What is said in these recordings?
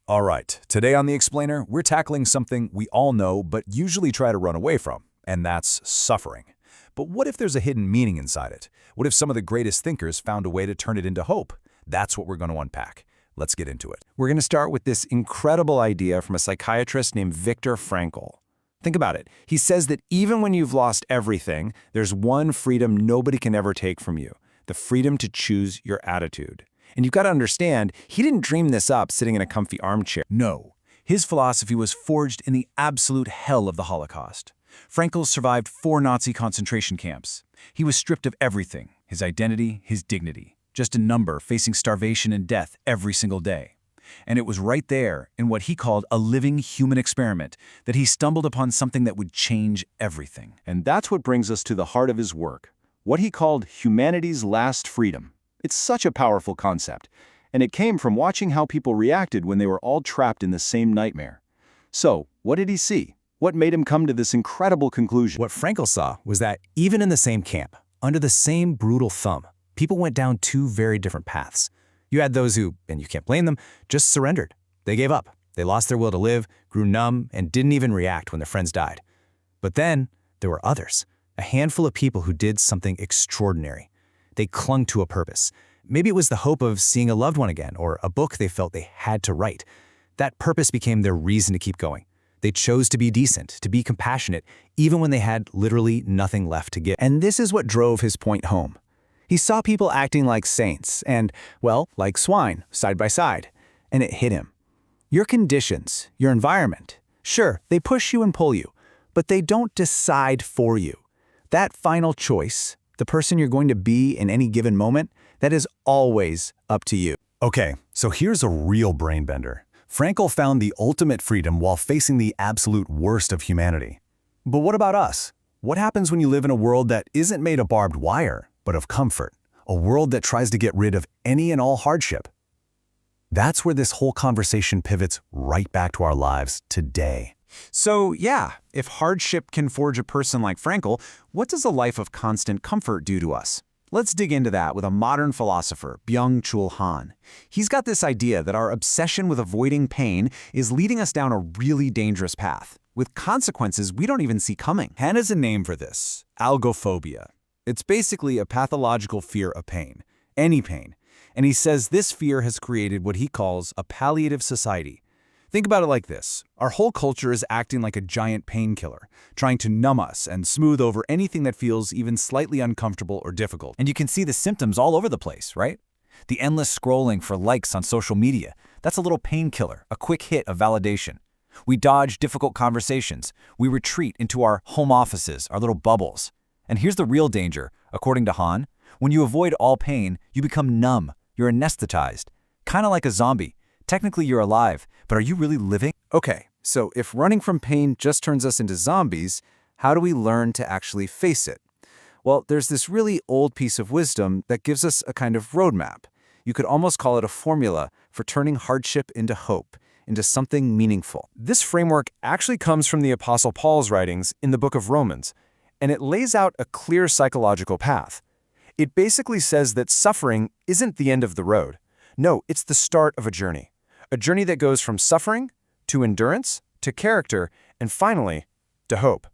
All right, today on The Explainer, we're tackling something we all know but usually try to run away from, and that's suffering. But what if there's a hidden meaning inside it? What if some of the greatest thinkers found a way to turn it into hope? That's what we're going to unpack. Let's get into it. We're going to start with this incredible idea from a psychiatrist named Viktor Frankl. Think about it. He says that even when you've lost everything, there's one freedom nobody can ever take from you: the freedom to choose your attitude. And you've got to understand, he didn't dream this up sitting in a comfy armchair. No, his philosophy was forged in the absolute hell of the Holocaust. Frankl survived 4 Nazi concentration camps. He was stripped of everything: his identity, his dignity. Just a number facing starvation and death every single day. And it was right there, in what he called a living human experiment, that he stumbled upon something that would change everything. And that's what brings us to the heart of his work, what he called humanity's last freedom. It's such a powerful concept, and it came from watching how people reacted when they were all trapped in the same nightmare. So, what did he see? What made him come to this incredible conclusion? What Frankl saw was that even in the same camp, under the same brutal thumb, people went down 2 very different paths. You had those who, and you can't blame them, just surrendered. They gave up. They lost their will to live, grew numb, and didn't even react when their friends died. But then, there were others, a handful of people who did something extraordinary. They clung to a purpose. Maybe it was the hope of seeing a loved one again, or a book they felt they had to write. That purpose became their reason to keep going. They chose to be decent, to be compassionate, even when they had literally nothing left to give. And this is what drove his point home. He saw people acting like saints and, well, like swine, side by side. And it hit him. Your conditions, your environment, sure, they push you and pull you, but they don't decide for you. That final choice, the person you're going to be in any given moment, that is always up to you. Okay, so here's a real brain bender. Frankl found the ultimate freedom while facing the absolute worst of humanity. But what about us? What happens when you live in a world that isn't made of barbed wire, but of comfort? A world that tries to get rid of any and all hardship? That's where this whole conversation pivots right back to our lives today. So yeah, if hardship can forge a person like Frankl, what does a life of constant comfort do to us? Let's dig into that with a modern philosopher, Byung-Chul. He's got this idea that our obsession with avoiding pain is leading us down a really dangerous path, with consequences we don't even see coming. Han has a name for this: algophobia. It's basically a pathological fear of pain, any pain. And he says this fear has created what he calls a palliative society. Think about it like this: our whole culture is acting like a giant painkiller, trying to numb us and smooth over anything that feels even slightly uncomfortable or difficult. And you can see the symptoms all over the place, right? The endless scrolling for likes on social media, that's a little painkiller, a quick hit of validation. We dodge difficult conversations. We retreat into our home offices, our little bubbles. And here's the real danger, according to Han. When you avoid all pain, you become numb. You're anesthetized, kind of like a zombie. Technically, you're alive, but are you really living? Okay, so if running from pain just turns us into zombies, how do we learn to actually face it? Well, there's this really old piece of wisdom that gives us a kind of roadmap. You could almost call it a formula for turning hardship into hope, into something meaningful. This framework actually comes from the Apostle Paul's writings in the book of Romans, and it lays out a clear psychological path. It basically says that suffering isn't the end of the road. No, it's the start of a journey that goes from suffering to endurance to character and finally to hope.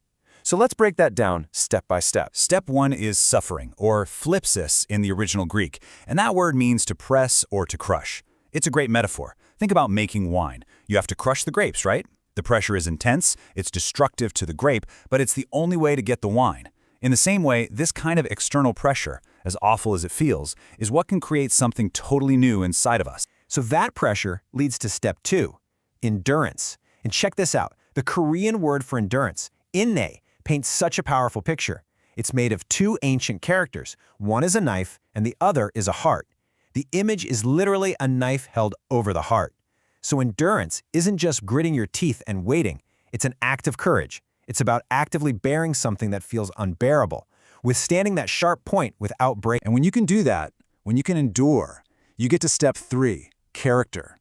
So let's break that down step by step. Step 1 is suffering, or thlipsis in the original Greek, and that word means to press or to crush. It's a great metaphor. Think about making wine. You have to crush the grapes, right? The pressure is intense, it's destructive to the grape, but it's the only way to get the wine. In the same way, this kind of external pressure, as awful as it feels, is what can create something totally new inside of us. So that pressure leads to step 2, endurance. And check this out. The Korean word for endurance, inne, paints such a powerful picture. It's made of 2 ancient characters. One is a knife and the other is a heart. The image is literally a knife held over the heart. So endurance isn't just gritting your teeth and waiting. It's an act of courage. It's about actively bearing something that feels unbearable, withstanding that sharp point without break. And when you can do that, when you can endure, you get to step 3, character.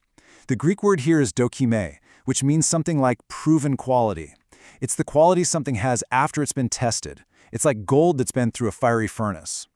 The Greek word here is dokime, which means something like proven quality. It's the quality something has after it's been tested. It's like gold that's been through a fiery furnace.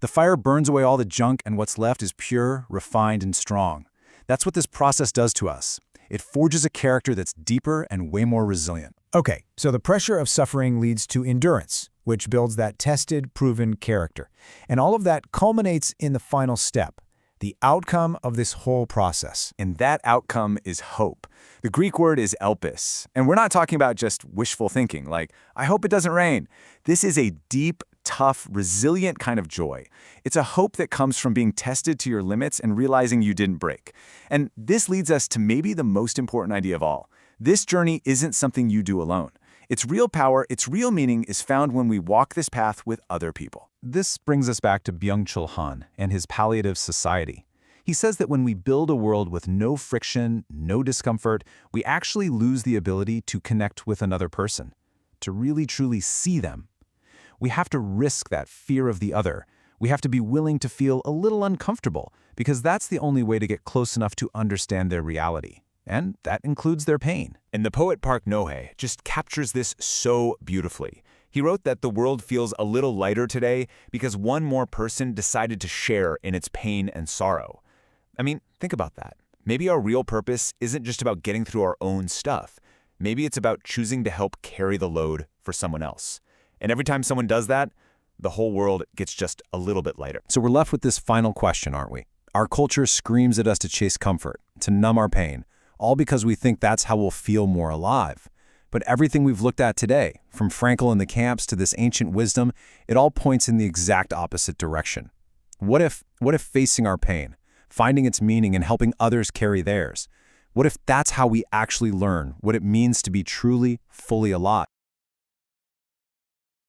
The fire burns away all the junk, and what's left is pure, refined, and strong. That's what this process does to us. It forges a character that's deeper and way more resilient. Okay, so the pressure of suffering leads to endurance, which builds that tested, proven character. And all of that culminates in the final step, the outcome of this whole process. And that outcome is hope. The Greek word is elpis. And we're not talking about just wishful thinking, like, I hope it doesn't rain. This is a deep, tough, resilient kind of joy. It's a hope that comes from being tested to your limits and realizing you didn't break. And this leads us to maybe the most important idea of all. This journey isn't something you do alone. Its real power, its real meaning is found when we walk this path with other people. This brings us back to Byung-Chul and his Palliative society. He says that when we build a world with no friction, no discomfort, we actually lose the ability to connect with another person, to really truly see them. We have to risk that fear of the other. We have to be willing to feel a little uncomfortable, because that's the only way to get close enough to understand their reality. And that includes their pain. And the poet Park Noh-hae just captures this so beautifully. He wrote that the world feels a little lighter today because one more person decided to share in its pain and sorrow. I mean, think about that. Maybe our real purpose isn't just about getting through our own stuff. Maybe it's about choosing to help carry the load for someone else. And every time someone does that, the whole world gets just a little bit lighter. So we're left with this final question, aren't we? Our culture screams at us to chase comfort, to numb our pain, all because we think that's how we'll feel more alive. But everything we've looked at today, from Frankl and the camps to this ancient wisdom, it all points in the exact opposite direction. What if facing our pain, finding its meaning and helping others carry theirs, what if that's how we actually learn what it means to be truly, fully alive?